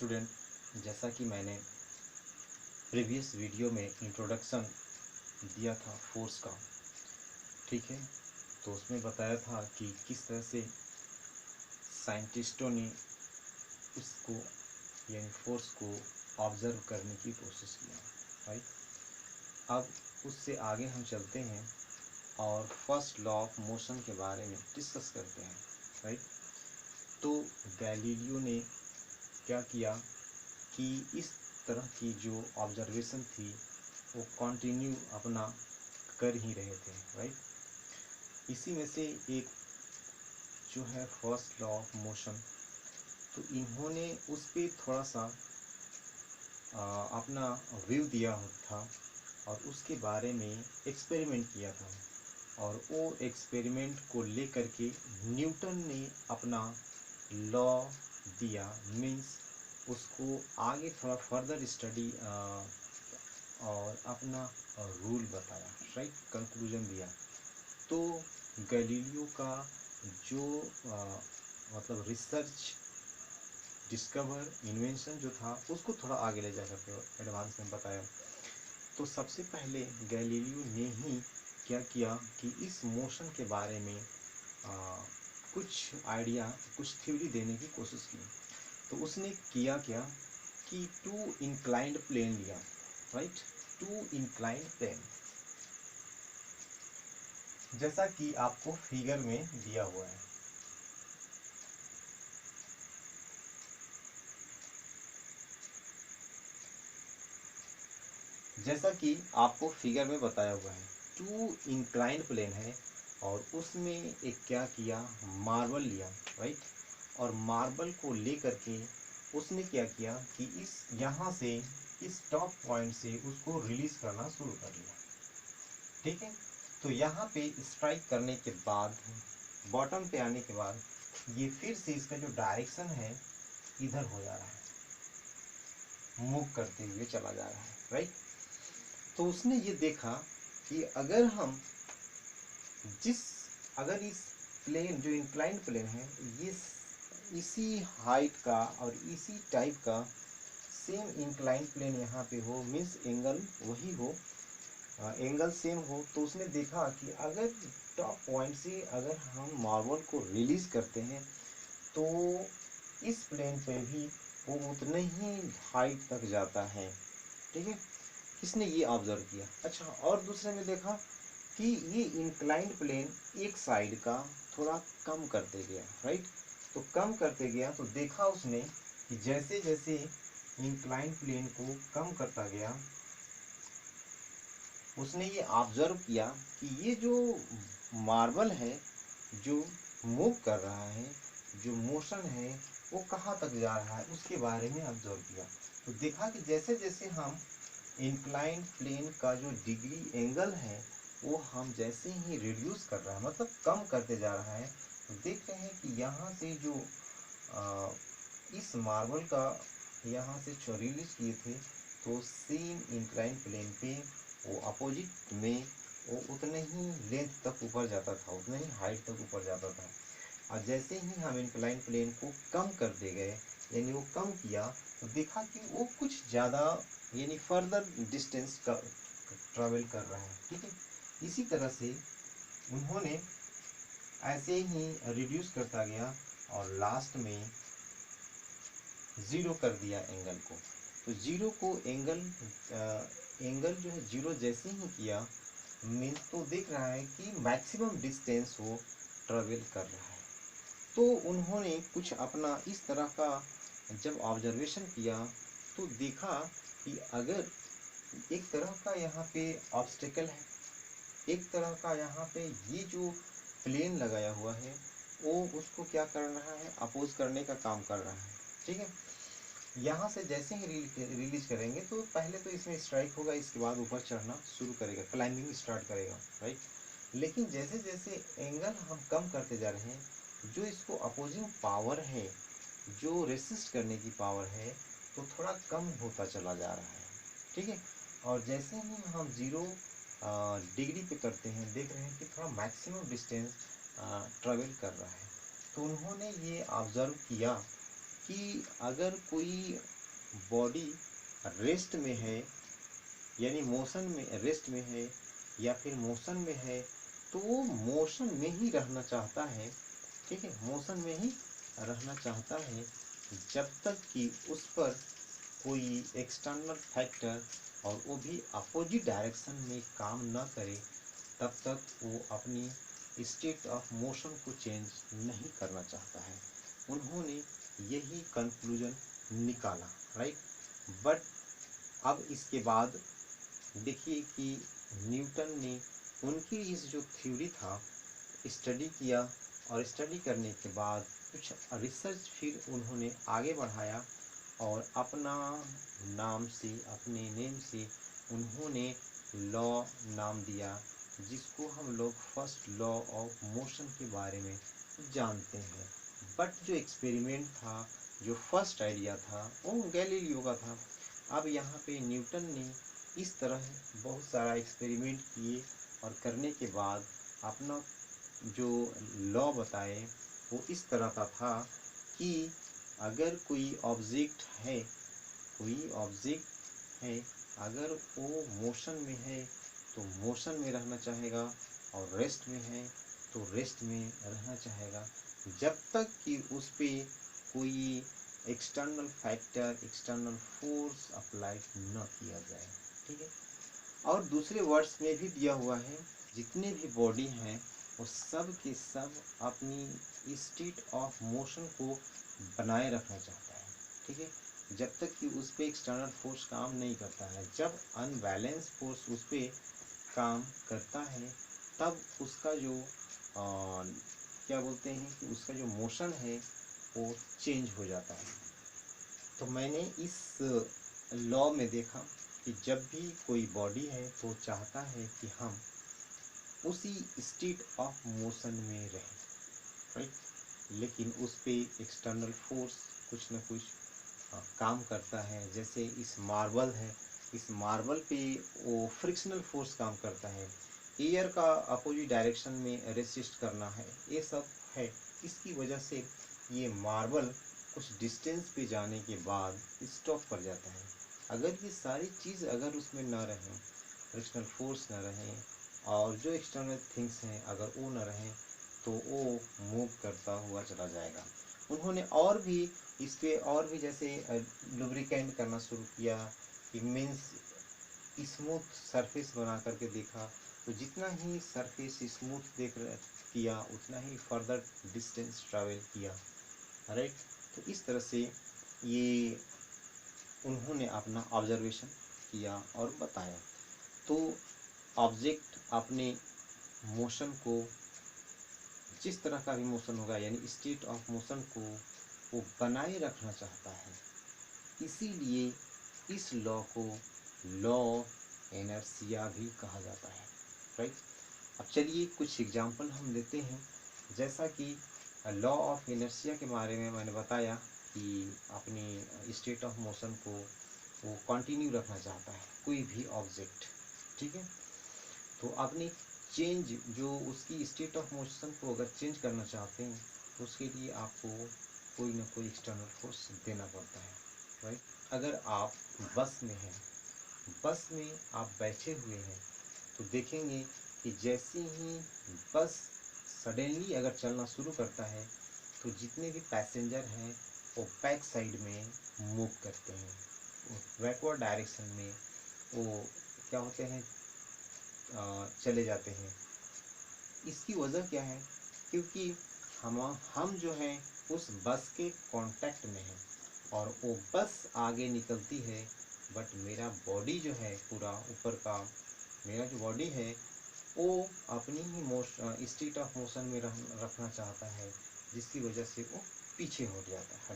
Student, जैसा कि मैंने प्रीवियस वीडियो में इंट्रोडक्शन दिया था फोर्स का, ठीक है। तो उसमें बताया था कि किस तरह से साइंटिस्टों ने उसको यानी फोर्स को ऑब्जर्व करने की कोशिश किया, राइट। अब उससे आगे हम चलते हैं और फर्स्ट लॉ ऑफ मोशन के बारे में डिस्कस करते हैं, राइट। तो गैलीलियो ने क्या किया कि इस तरह की जो ऑब्जर्वेशन थी वो कंटिन्यू अपना कर ही रहे थे, राइट। इसी में से एक जो है फर्स्ट लॉ ऑफ मोशन, तो इन्होंने उस पर थोड़ा सा अपना व्यू दिया था और उसके बारे में एक्सपेरिमेंट किया था। और वो एक्सपेरिमेंट को लेकर के न्यूटन ने अपना लॉ दिया, मीन्स उसको आगे थोड़ा फर्दर स्टडी और अपना रूल बताया, राइट, कंक्लूजन दिया। तो गैलीलियो का जो मतलब रिसर्च, डिस्कवर, इन्वेंशन जो था उसको थोड़ा आगे ले जा करके एडवांस में बताया। तो सबसे पहले गैलीलियो ने ही क्या किया कि इस मोशन के बारे में कुछ आइडिया, कुछ थ्योरी देने की कोशिश की। तो उसने किया क्या कि टू इंक्लाइंड प्लेन लिया, राइट, टू इंक्लाइंड प्लेन, जैसा कि आपको फिगर में दिया हुआ है। जैसा कि आपको फिगर में बताया हुआ है, टू इंक्लाइंड प्लेन है और उसमें एक क्या किया, मार्बल लिया, राइट। और मार्बल को लेकर के उसने क्या किया कि इस यहाँ से, इस टॉप पॉइंट से उसको रिलीज करना शुरू कर लिया, ठीक है। तो यहाँ पे स्ट्राइक करने के बाद, बॉटम पे आने के बाद, ये फिर से इसका जो डायरेक्शन है इधर हो जा रहा है, मूव करते हुए चला जा रहा है, राइट। तो उसने ये देखा कि जिस अगर इस प्लेन जो इंक्लाइंड प्लेन है, ये इसी हाइट का और इसी टाइप का सेम इंक्लाइंड प्लेन यहाँ पे हो, मीन्स एंगल वही हो, एंगल सेम हो, तो उसने देखा कि अगर टॉप पॉइंट से अगर हम मार्बल को रिलीज करते हैं तो इस प्लेन पे भी वो उतने ही हाइट तक जाता है, ठीक है। इसने ये ऑब्जर्व किया। अच्छा, और दूसरे में देखा कि ये इंक्लाइंड प्लेन एक साइड का थोड़ा कम करते गया, राइट। तो कम करते गया तो देखा उसने कि जैसे जैसे इंक्लाइंड प्लेन को कम करता गया, उसने ये ऑब्जर्व किया कि ये जो मार्बल है जो मूव कर रहा है, जो मोशन है वो कहाँ तक जा रहा है, उसके बारे में ऑब्जर्व किया। तो देखा कि जैसे जैसे हम इंक्लाइंड प्लेन का जो डिग्री एंगल है वो हम जैसे ही रिड्यूस कर रहा है, मतलब कम करते जा रहा है, तो देख रहे हैं कि यहाँ से जो इस मार्बल का यहाँ से जो रिलीज किए थे, तो सेम इंक्लाइंड प्लेन पे वो अपोजिट में वो उतने ही लेंथ तक ऊपर जाता था, उतने ही हाइट तक ऊपर जाता था। और जैसे ही हम इंक्लाइन प्लेन को कम करते गए, यानी वो कम किया, तो देखा कि वो कुछ ज़्यादा यानी फर्दर डिस्टेंस का ट्रैवल कर रहा है, ठीक है। इसी तरह से उन्होंने ऐसे ही रिड्यूस करता गया और लास्ट में ज़ीरो कर दिया एंगल को। तो ज़ीरो को एंगल जो है ज़ीरो जैसे ही किया, मीन्स तो देख रहा है कि मैक्सिमम डिस्टेंस वो ट्रेवल कर रहा है। तो उन्होंने कुछ अपना इस तरह का जब ऑब्जर्वेशन किया तो देखा कि अगर एक तरह का यहाँ पे ऑब्स्टेकल है, एक तरह का यहाँ पे ये जो प्लेन लगाया हुआ है वो उसको क्या कर रहा है, अपोज करने का काम कर रहा है, ठीक है। यहाँ से जैसे ही रिलीज करेंगे तो पहले तो इसमें स्ट्राइक होगा, इसके बाद ऊपर चढ़ना शुरू करेगा, क्लाइंबिंग स्टार्ट करेगा, राइट। लेकिन जैसे जैसे एंगल हम कम करते जा रहे हैं, जो इसको अपोजिंग पावर है, जो रेसिस्ट करने की पावर है, तो थोड़ा कम होता चला जा रहा है, ठीक है। और जैसे ही हम ज़ीरो डिग्री पे करते हैं, देख रहे हैं कि थोड़ा मैक्सिमम डिस्टेंस ट्रेवल कर रहा है। तो उन्होंने ये ऑब्जर्व किया कि अगर कोई बॉडी रेस्ट में है, यानी मोशन में रेस्ट में है या फिर मोशन में है, तो वो मोशन में ही रहना चाहता है। ठीक है, मोशन में ही रहना चाहता है जब तक कि उस पर कोई एक्सटर्नल फैक्टर और वो भी अपोजिट डायरेक्शन में काम न करे, तब तक वो अपनी स्टेट ऑफ मोशन को चेंज नहीं करना चाहता है। उन्होंने यही कंक्लूजन निकाला, राइट। बट अब इसके बाद देखिए कि न्यूटन ने उनकी इस जो थ्योरी था स्टडी किया, और स्टडी करने के बाद कुछ रिसर्च फिर उन्होंने आगे बढ़ाया और अपना नाम से, अपने नेम से उन्होंने लॉ नाम दिया, जिसको हम लोग फर्स्ट लॉ ऑफ मोशन के बारे में जानते हैं। बट जो एक्सपेरिमेंट था, जो फर्स्ट आइडिया था, वो गैलीलियो का था। अब यहाँ पे न्यूटन ने इस तरह बहुत सारा एक्सपेरिमेंट किए और करने के बाद अपना जो लॉ बताए वो इस तरह का था कि अगर कोई ऑब्जेक्ट है, कोई ऑब्जेक्ट है, अगर वो मोशन में है तो मोशन में रहना चाहेगा, और रेस्ट में है तो रेस्ट में रहना चाहेगा, जब तक कि उस पर कोई external factor, external force apply न किया जाए। ठीक है, और दूसरे वर्ड्स में भी दिया हुआ है, जितने भी बॉडी हैं वो सब के सब अपनी स्टेट ऑफ मोशन को बनाए रखना चाहता है। ठीक है, जब तक कि उस पर एक्सटर्नल फोर्स काम नहीं करता है। जब अनबैलेंस फोर्स उस पर काम करता है, तब उसका जो क्या बोलते हैं कि उसका जो मोशन है वो चेंज हो जाता है। तो मैंने इस लॉ में देखा कि जब भी कोई बॉडी है तो चाहता है कि हम उसी स्टेट ऑफ मोशन में रहें, राइट। लेकिन उस पे एक्सटर्नल फोर्स कुछ न कुछ काम करता है। जैसे इस मार्बल है, इस मार्बल पे वो फ्रिक्शनल फोर्स काम करता है, एयर का अपोजिट डायरेक्शन में रेसिस्ट करना है, ये सब है। इसकी वजह से ये मार्बल कुछ डिस्टेंस पे जाने के बाद स्टॉप कर जाता है। अगर ये सारी चीज़ अगर उसमें ना रहें, फ्रिक्शनल फोर्स ना रहें और जो एक्सटर्नल थिंग्स हैं अगर वो ना रहें, तो वो मूव करता हुआ चला जाएगा। उन्होंने और भी इस पे और भी जैसे लुब्रिकेंट करना शुरू किया, कि मीन्स स्मूथ सरफेस बना करके देखा, तो जितना ही सरफेस स्मूथ किया उतना ही फर्दर डिस्टेंस ट्रैवल किया, राइट। तो इस तरह से ये उन्होंने अपना ऑब्जर्वेशन किया और बताया। तो ऑब्जेक्ट अपने मोशन को, जिस तरह का भी मोशन होगा, यानी स्टेट ऑफ मोशन को वो बनाए रखना चाहता है। इसीलिए इस लॉ को लॉ इनर्शिया भी कहा जाता है, राइट। अब चलिए कुछ एग्जांपल हम लेते हैं। जैसा कि लॉ ऑफ इनर्शिया के बारे में मैंने बताया कि अपनी स्टेट ऑफ मोशन को वो कंटिन्यू रखना चाहता है कोई भी ऑब्जेक्ट। ठीक है, तो अपनी चेंज जो उसकी स्टेट ऑफ मोशन को अगर चेंज करना चाहते हैं तो उसके लिए आपको कोई ना कोई एक्सटर्नल फोर्स देना पड़ता है, राइट। अगर आप बस में हैं, बस में आप बैठे हुए हैं, तो देखेंगे कि जैसे ही बस सडनली अगर चलना शुरू करता है तो जितने भी पैसेंजर हैं वो बैक साइड में मूव करते हैं, बैकवर्ड डायरेक्शन में वो क्या होते हैं, चले जाते हैं। इसकी वजह क्या है? क्योंकि हम जो हैं उस बस के कांटेक्ट में हैं और वो बस आगे निकलती है, बट मेरा बॉडी जो है पूरा ऊपर का, मेरा जो बॉडी है वो अपनी ही मोशन स्टेट ऑफ मोशन में रखना चाहता है, जिसकी वजह से वो पीछे हट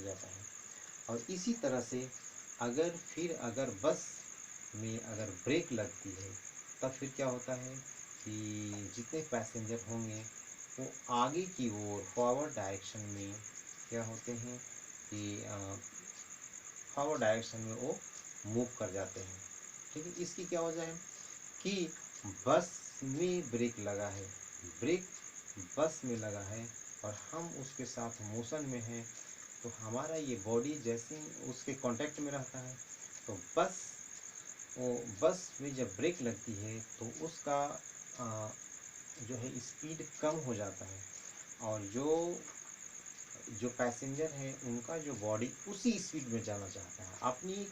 जाता है। और इसी तरह से अगर बस में अगर ब्रेक लगती है, तब फिर क्या होता है कि जितने पैसेंजर होंगे वो आगे की ओर फॉरवर्ड डायरेक्शन में क्या होते हैं कि फॉरवर्ड डायरेक्शन में वो मूव कर जाते हैं। ठीक है, इसकी क्या वजह है कि बस में ब्रेक लगा है, ब्रेक बस में लगा है और हम उसके साथ मोशन में हैं, तो हमारा ये बॉडी जैसे ही उसके कांटेक्ट में रहता है, तो बस में जब ब्रेक लगती है तो उसका जो है स्पीड कम हो जाता है, और जो पैसेंजर है उनका जो बॉडी उसी स्पीड में जाना चाहता है, अपनी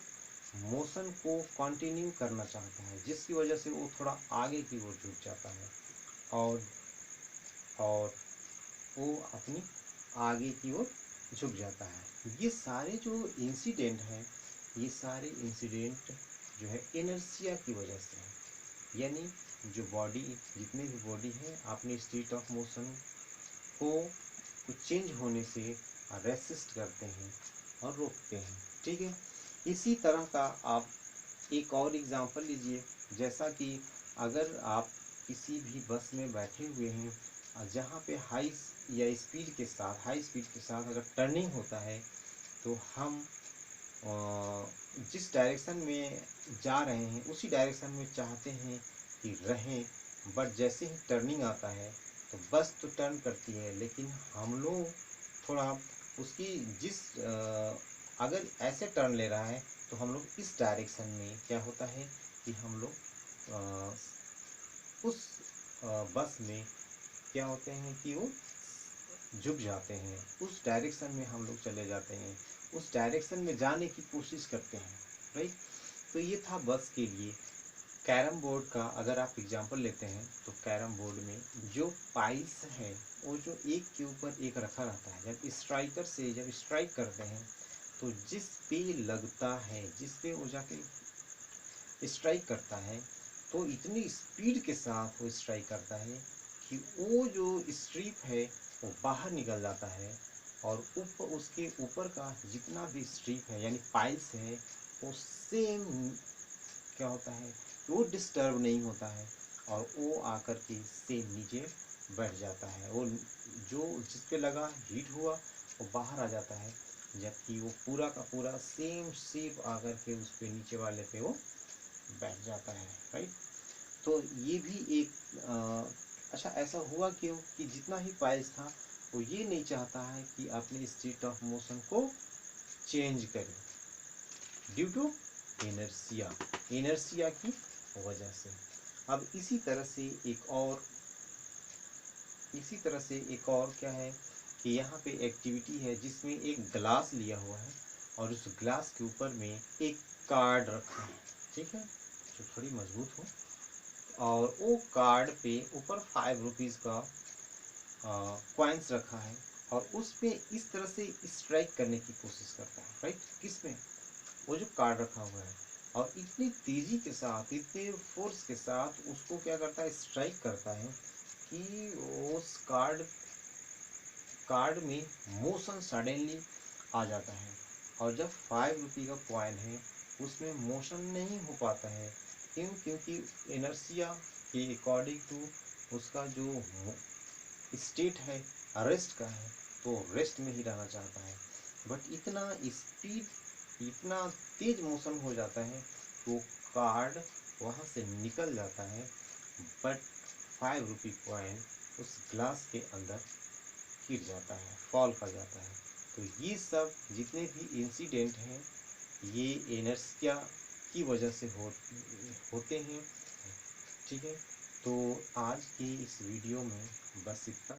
मोशन को कंटिन्यू करना चाहता है, जिसकी वजह से वो थोड़ा आगे की ओर झुक जाता है, और और वो अपनी आगे की ओर झुक जाता है। ये सारे जो इंसिडेंट हैं, ये सारे इंसिडेंट जो है इनर्शिया की वजह से है। यानी जो बॉडी, जितने भी बॉडी है अपनी स्टेट ऑफ मोशन को कुछ चेंज होने से रेसिस्ट करते हैं और रोकते हैं। ठीक है, इसी तरह का आप एक और एग्जांपल लीजिए। जैसा कि अगर आप किसी भी बस में बैठे हुए हैं, जहाँ पे हाई स्पीड के साथ अगर टर्निंग होता है, तो हम जिस डायरेक्शन में जा रहे हैं उसी डायरेक्शन में चाहते हैं कि रहें, बट जैसे ही टर्निंग आता है तो बस तो टर्न करती है, लेकिन हम लोग थोड़ा उसकी अगर ऐसे टर्न ले रहा है तो हम लोग इस डायरेक्शन में क्या होता है कि हम लोग उस बस में क्या होते हैं कि वो झुक जाते हैं, उस डायरेक्शन में हम लोग चले जाते हैं, उस डायरेक्शन में जाने की कोशिश करते हैं। राइट, तो ये था बस के लिए। कैरम बोर्ड का अगर आप एग्जांपल लेते हैं, तो कैरम बोर्ड में जो पाइल्स है वो जो एक के ऊपर एक रखा रहता है, जब स्ट्राइकर से जब स्ट्राइक करते हैं तो जिस पे लगता है, जिस पे वो जाके स्ट्राइक करता है, तो इतनी स्पीड के साथ वो स्ट्राइक करता है कि वो जो स्ट्रिप है वो बाहर निकल जाता है, और ऊपर उसके ऊपर का जितना भी स्ट्रिप है यानी पाइल्स है, वो सेम क्या होता है, वो डिस्टर्ब नहीं होता है, और वो आकर के सेम नीचे बैठ जाता है। वो जो जिस पे लगा हीट हुआ वो बाहर आ जाता है, जबकि वो पूरा का पूरा सेम शेप आकर के उस पे नीचे वाले पे वो बैठ जाता है। राइट, तो ये भी एक अच्छा, ऐसा हुआ क्यों कि जितना ही पाइल्स था वो ये नहीं चाहता है कि अपने स्टेट ऑफ मोशन को चेंज करे, ड्यू टू इनर्शिया की वजह से। अब इसी तरह से एक और क्या है कि यहाँ पे एक्टिविटी है जिसमें एक ग्लास लिया हुआ है, और उस ग्लास के ऊपर में एक कार्ड रखा है। ठीक है, जो थोड़ी मजबूत हो, और वो कार्ड पे ऊपर 5 रुपीज़ का कॉइन्स रखा है, और उस पे इस तरह से स्ट्राइक करने की कोशिश करता है। राइट, किस में, वो जो कार्ड रखा हुआ है, और इतनी तेजी के साथ, इतने फोर्स के साथ उसको क्या करता है, स्ट्राइक करता है कि उस कार्ड में मोशन सडनली आ जाता है, और जब 5 रुपये का कॉइन है उसमें मोशन नहीं हो पाता है। क्यों? क्योंकि इनर्शिया के अकॉर्डिंग टू उसका जो स्टेट है रेस्ट का है, तो रेस्ट में ही रहना चाहता है, बट इतना तेज मोशन हो जाता है तो कार्ड वहाँ से निकल जाता है, बट 5 रुपये कॉइन उस ग्लास के अंदर गिर जाता है, फॉल कर जाता है। तो ये सब जितने भी इंसिडेंट हैं ये इनर्शिया की वजह से होते हैं। ठीक है, तो आज की इस वीडियो में बस इतना।